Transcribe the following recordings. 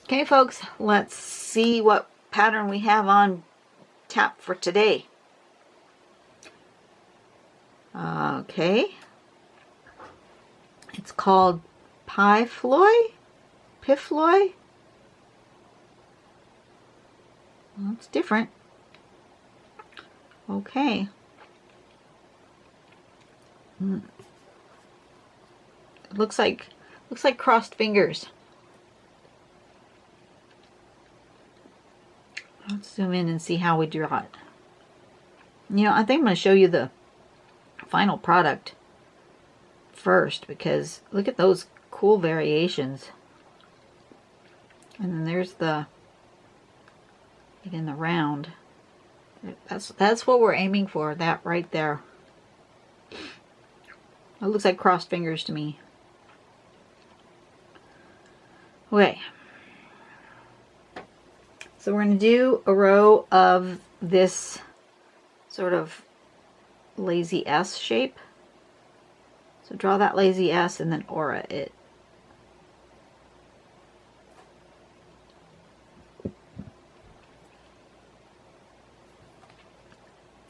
Okay, folks, let's see what pattern we have on tap for today. Okay. It's called Floy? Floy? Well, it's different. Okay. It looks like crossed fingers. Let's zoom in and see how we draw it. You know, I think I'm going to show you the final product first, because look at those cool variations. And then there's the, again, the round. That's what we're aiming for, that right there. It looks like crossed fingers to me. Okay. So we're going to do a row of this sort of lazy S shape. So draw that lazy S and then aura it.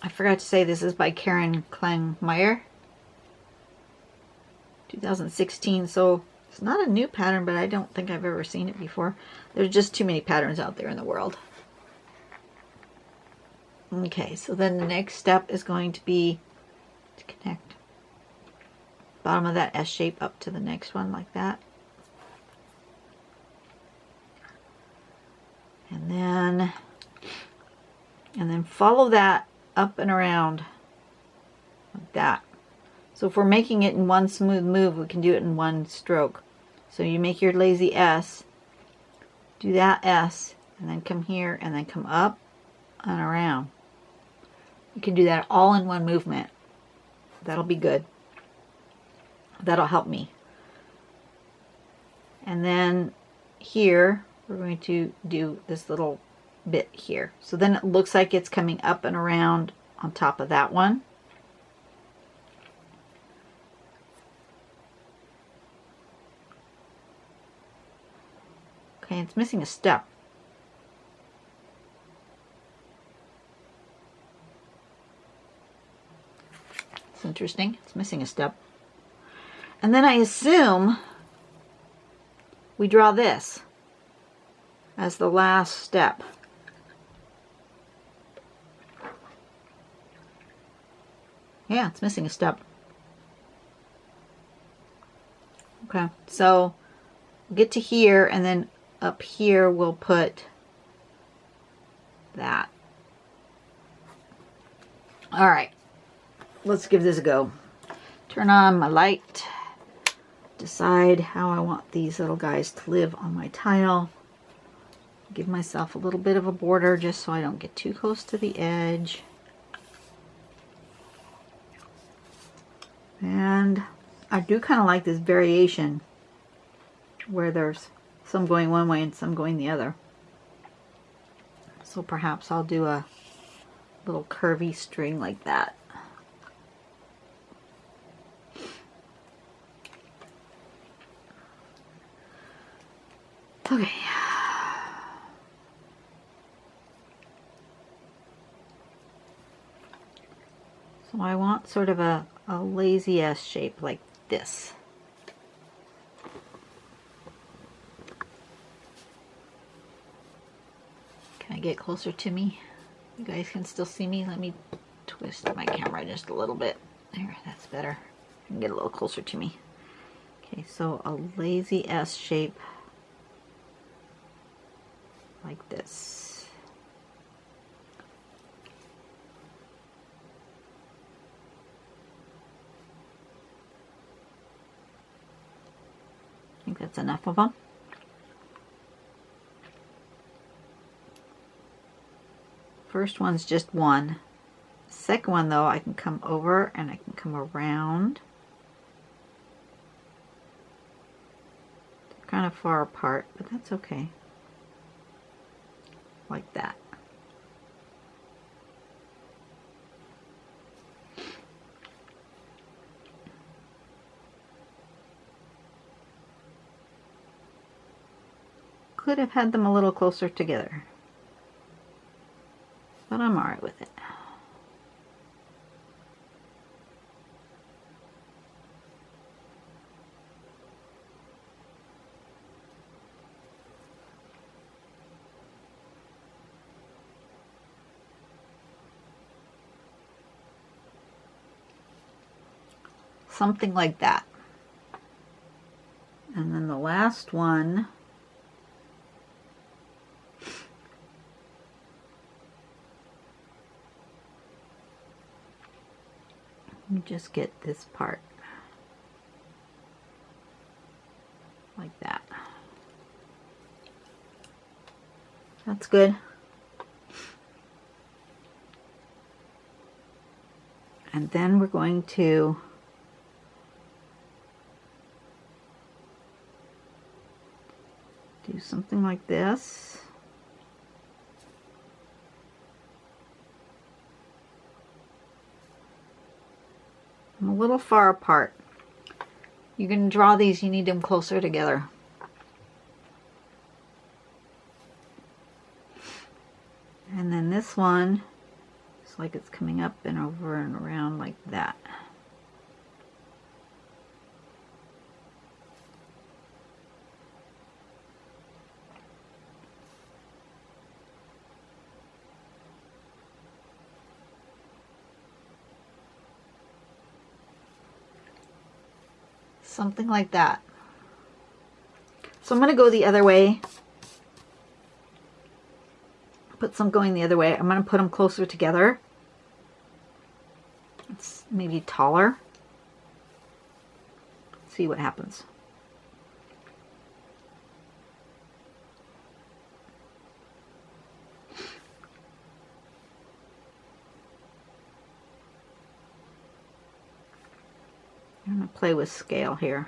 I forgot to say this is by Karen Klangmeyer. 2016, so it's not a new pattern, but I don't think I've ever seen it before. There's just too many patterns out there in the world. Okay, so then the next step is going to be to connect bottom of that S shape up to the next one like that. And then follow that up and around like that. So if we're making it in one smooth move, we can do it in one stroke. So you make your lazy S, do that S, and then come here and then come up and around. You can do that all in one movement. That'll be good. That'll help me. And then here, we're going to do this little bit here. So then it looks like it's coming up and around on top of that one. Okay, it's missing a step. It's interesting. It's missing a step. And then I assume we draw this as the last step. Yeah, it's missing a step. Okay, so we'll get to here, and then up here we'll put that. All right, let's give this a go. Turn on my light. Decide how I want these little guys to live on my tile. Give myself a little bit of a border just so I don't get too close to the edge. And I do kind of like this variation where there's some going one way and some going the other. So perhaps I'll do a little curvy string like that. Okay. So I want sort of a lazy S shape like this. Can I get closer to me? You guys can still see me. Let me twist my camera just a little bit. There, that's better. I can get a little closer to me. Okay, so a lazy S shape like this. I think that's enough of them. First one's just one. Second one though, I can come over and I can come around. They're kind of far apart, but that's okay. Like that. could have had them a little closer together, but I'm alright with it. Something like that. And then the last one, you just get this part like that. That's good. And then we're going to do something like this. I'm a little far apart. You're going to draw these, you need them closer together. And then this one, it's like it's coming up and over and around like that. Something like that. So I'm going to go the other way. Put some going the other way. I'm going to put them closer together. It's maybe taller. See what happens. I'm going to play with scale here.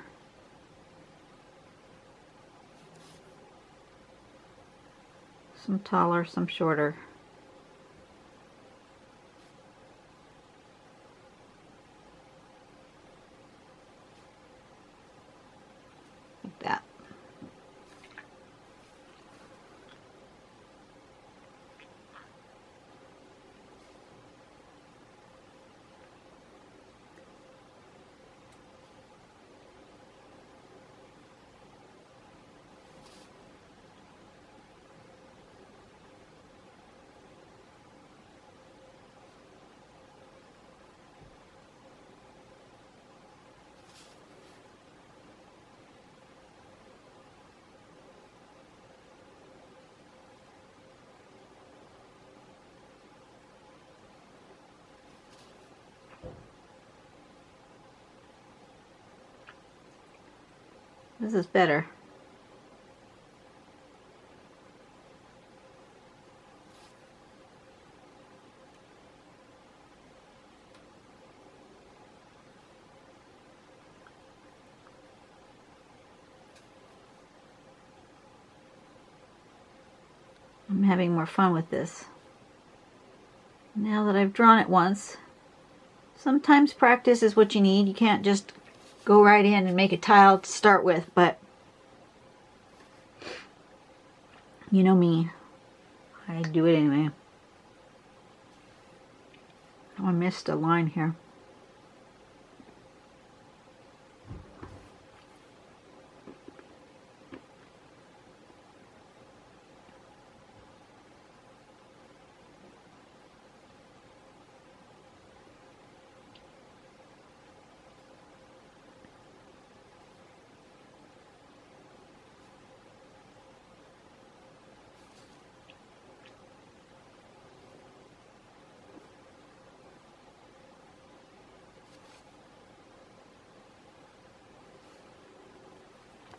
Some taller, some shorter. Like that. This is better. I'm having more fun with this. Now that I've drawn it once, sometimes practice is what you need. You can't just go right in and make a tile to start with, but you know me, I do it anyway. Oh, I missed a line here.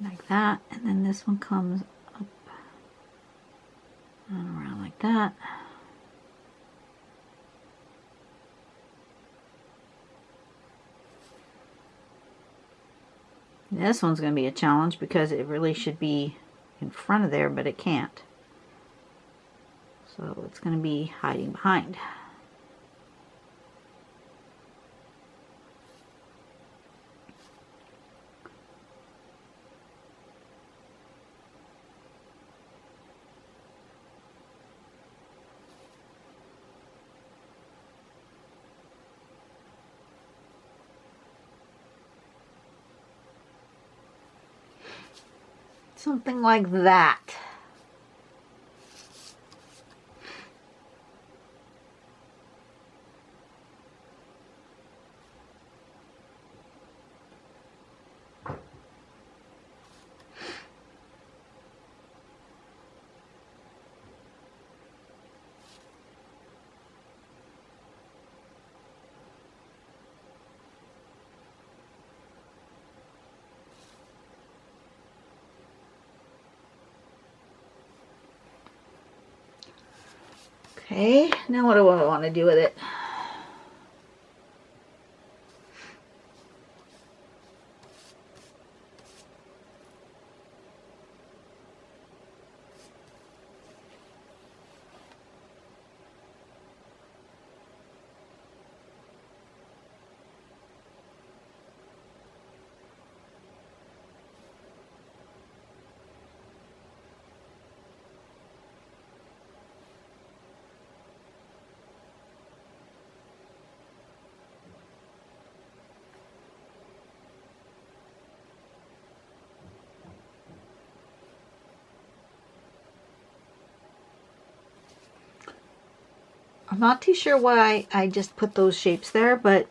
Like that, and then this one comes up and around like that. This one's going to be a challenge because it really should be in front of there, but it can't. So it's going to be hiding behind. something like that. Okay, now what do I want to do with it? I'm not too sure why I just put those shapes there, but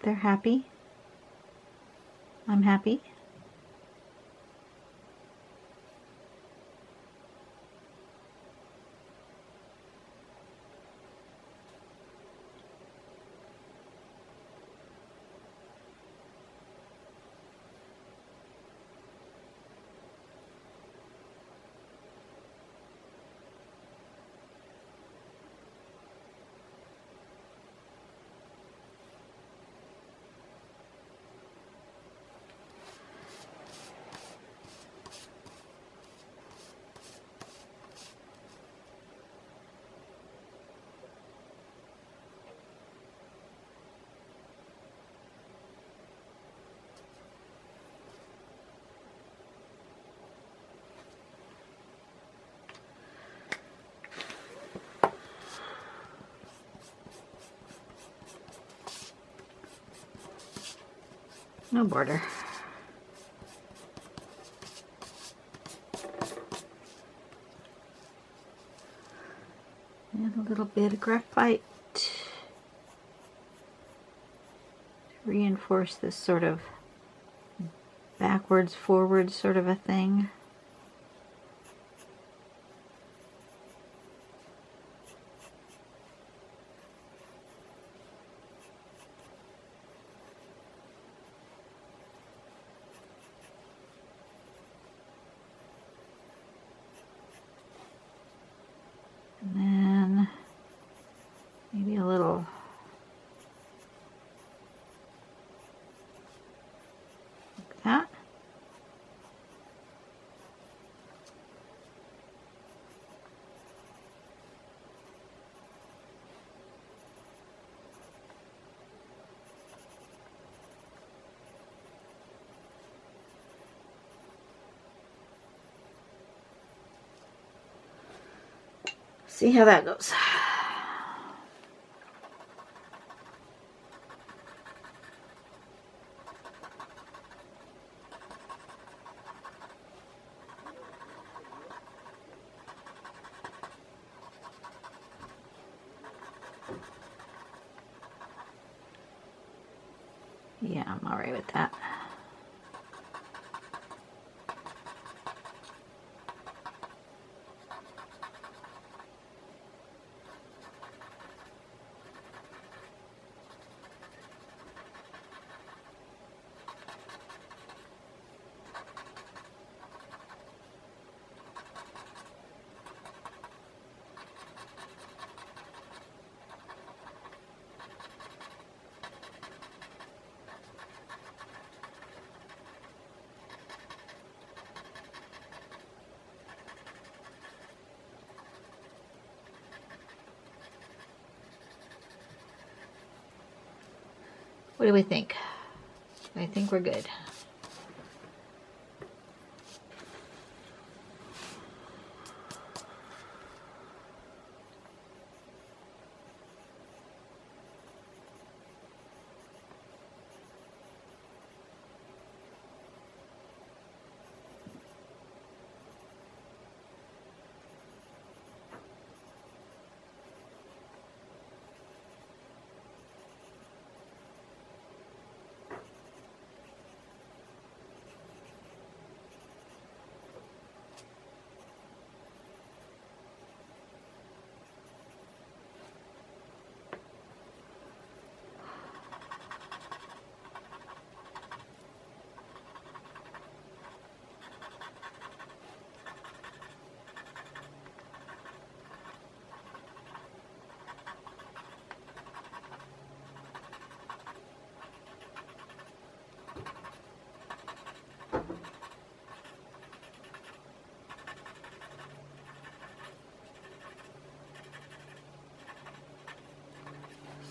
they're happy. I'm happy. No border. And a little bit of graphite to reinforce this sort of backwards, forwards sort of a thing. And then maybe a little like that. See how that goes. Yeah, I'm all right with that. What do we think? I think we're good.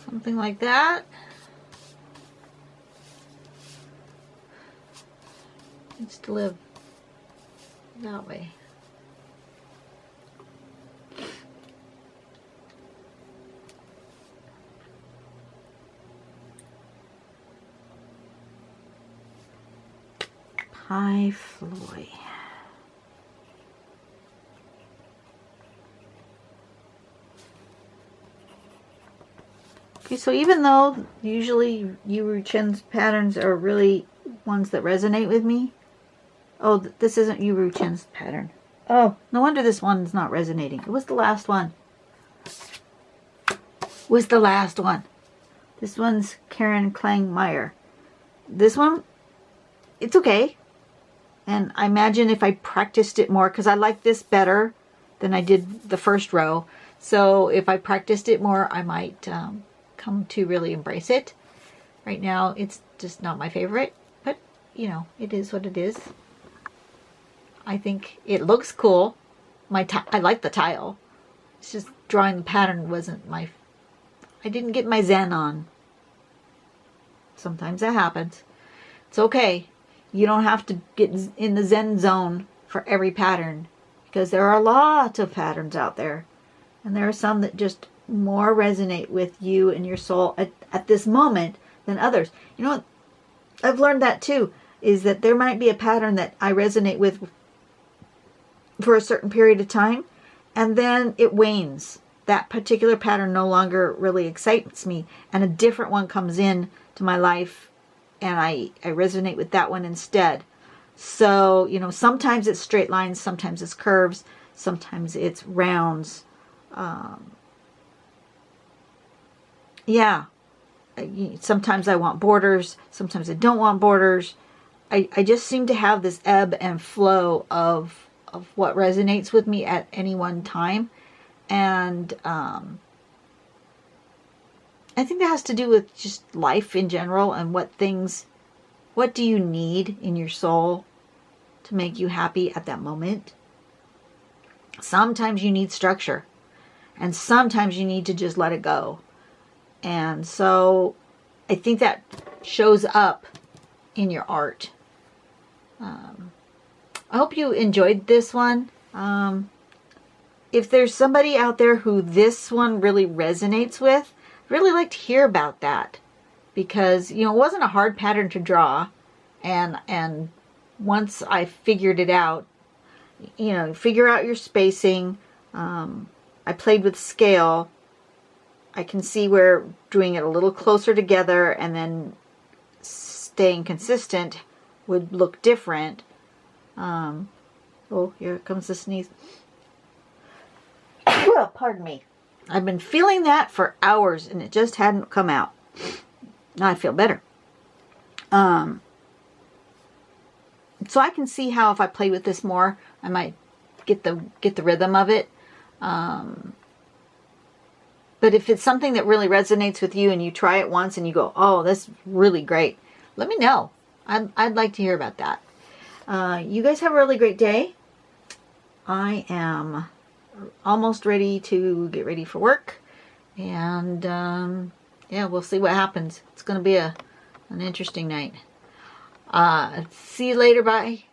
Something like that. Needs to live that way. Hi, Floy. Okay, so even though usually Yuru Chen's patterns are really ones that resonate with me. Oh, this isn't Yuru Chen's pattern. Oh, no wonder this one's not resonating. It was the last one. Was the last one. This one's Karen Klang Meyer. This one, it's okay. And I imagine if I practiced it more, because I like this better than I did the first row. So if I practiced it more, I might come to really embrace it. Right now, it's just not my favorite. But, you know, it is what it is. I think it looks cool. I like the tile. It's just drawing the pattern wasn't my... I didn't get my zen on. Sometimes that happens. It's okay. You don't have to get in the zen zone for every pattern, because there are a lot of patterns out there. And there are some that just more resonate with you and your soul at this moment than others. You know what? I've learned that too, is that there might be a pattern that I resonate with for a certain period of time, and then it wanes. That particular pattern no longer really excites me, and a different one comes in to my life, and I resonate with that one instead. So, you know, sometimes it's straight lines, sometimes it's curves, sometimes it's rounds. Yeah. Sometimes I want borders, sometimes I don't want borders. I just seem to have this ebb and flow of what resonates with me at any one time. And I think that has to do with just life in general, and what do you need in your soul to make you happy at that moment. Sometimes you need structure, and sometimes you need to just let it go. And so I think that shows up in your art. I hope you enjoyed this one. If there's somebody out there who this one really resonates with, I'd really like to hear about that. Because, you know, it wasn't a hard pattern to draw. And once I figured it out, you know, figure out your spacing. I played with scale. I can see where doing it a little closer together and then staying consistent would look different. Oh, here comes the sneeze. Well, pardon me. I've been feeling that for hours and it just hadn't come out. Now I feel better. So I can see how if I play with this more, I might get the rhythm of it. But if it's something that really resonates with you and you try it once and you go, oh, that's really great, let me know. I'd like to hear about that. You guys have a really great day. I am almost ready to get ready for work. And yeah, we'll see what happens. It's going to be an interesting night. See you later. Bye.